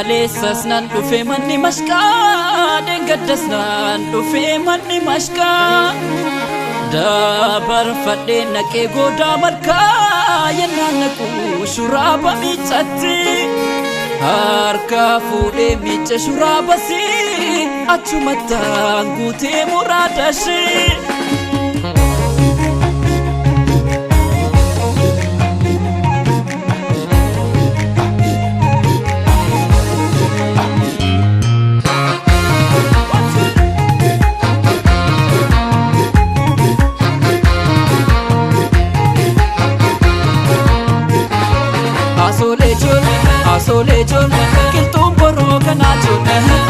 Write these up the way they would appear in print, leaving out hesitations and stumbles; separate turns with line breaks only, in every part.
Kaleessas nan dhufe manni mashqaa deengaddas nan dhufe manni mashqaa dabarfadhee naqee goodaa malkaa yennaan naqu shuraaba miiccatti harka fuudhee miicce shuraabasii achumattaan guutee muraadashee Asolejon, kiltuun boroo kanaa jon.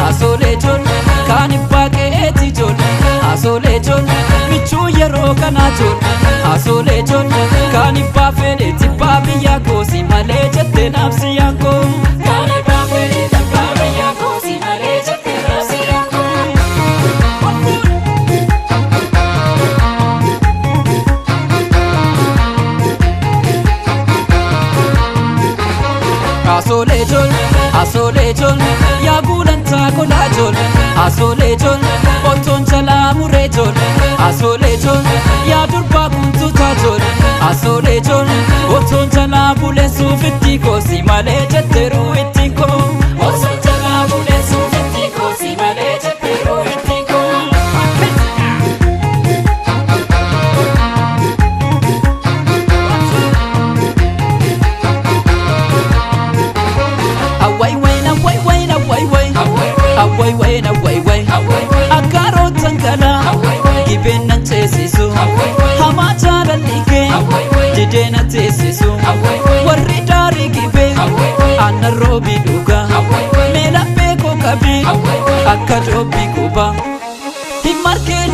Asolejon, kaan ibbaqeeti jon. Asolejon, michuu yeroo kanaa jon. Asolejon, kaan ibbaa fedheeti ibbaa biyyaa koosi malee jettee naabsi yaakoo. Kaan ibbaa fedheeti ibbaa biyyaa koosi malee jettee naabsi yaakoo. Asolejon, yaa gulantaa golaa jon. Asolejon, ottoon jalaa muree jon. Asolejon, yaa durbaa guntuutaa jon. Asolejon, ottoon jalaa buleessuuf itti koosi malee jetteeruu itti koo. Ottoon jalaa buleessuuf itti koosi malee jetteeruu itti koo. Akaarootan kana gibeen nan teessisu hamaa jaalallikee didee na teessisu warri daarii gibee aannan roobii dhugaa meelabbee koo qabii akka joobbii guba hin margee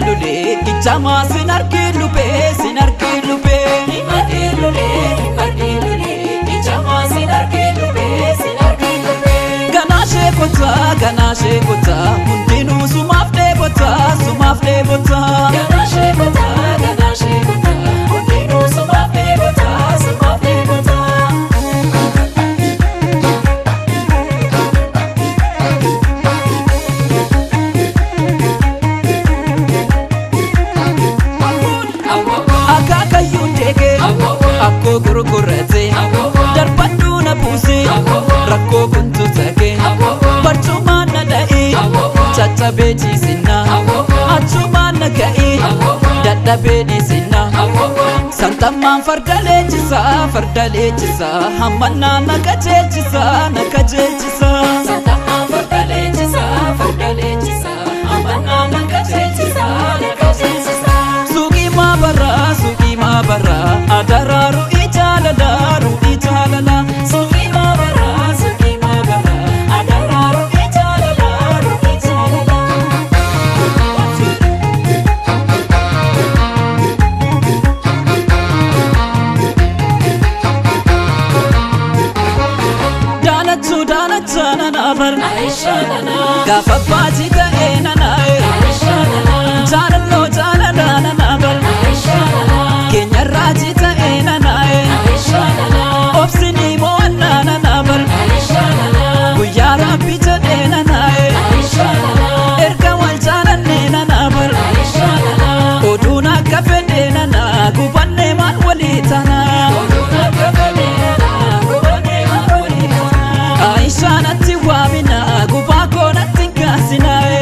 lulee ijaamaa sin argee lubee sin argee lubee hin margee lulee ijaamaa sin argee lubee sin argee lubee Ganashee kota hundinuu sumaaf dheebota Ganashee kota hundinuu sumaaf dheebota Akaakayyuun deegee akkoo gurgurate darbadhuu na buusee rakkoo buntu takee barcumaan na dha'ee caccabee ciisinna achumaan na ga'ee dadhabee dhiisinna santammaan farda leenjisaa hammannaa na qajeelchisaa santammaan farda leenjisaa hammannaa na qajeelchisaa suuqii maabaraa adaraa ru'ii jaalala suuqii maabaraa adaraa ru'ii jaalala Daalacha nanaabar gaafa baatii ta'ee nanaa'e jaalalloo jaalalaa nanaabar keenyarraa ta'ee nanaa'e obsinii mo'annaa nanaabar guyyaa rabbi jedhee nanaa'e erga wal jaalannee nanaabar oduun akka fedhee nanaa gubannee maal walii tanaa Aishaanatti waamina gubaa koonatti kaasinaa'e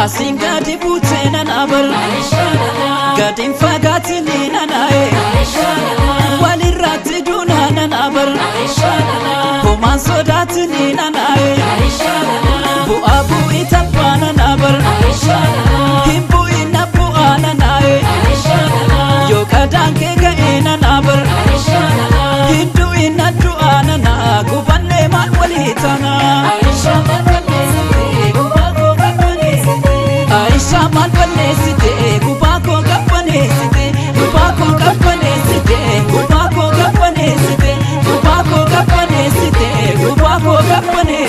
Asiin gadi buutee nanaabar gadiin fagaatinii nanaa'e walirratti duunaa nanaabar homaan sodaatinii nanaa'e bu'aa bu'ii tabbaa nanaabar hin bu'ii na bu'aa nanaa'e yoo qadaan kee ga'ee nanaabar hin du'ii na du'aa nanaa gubannee maal walii tanaa Aisha mal balleessite gubaa koo qabbaneessite gubaa koo qabbaneessite gubaa koo qabbaneessite gubaa koo qabbaneessite gubaa koo gabbane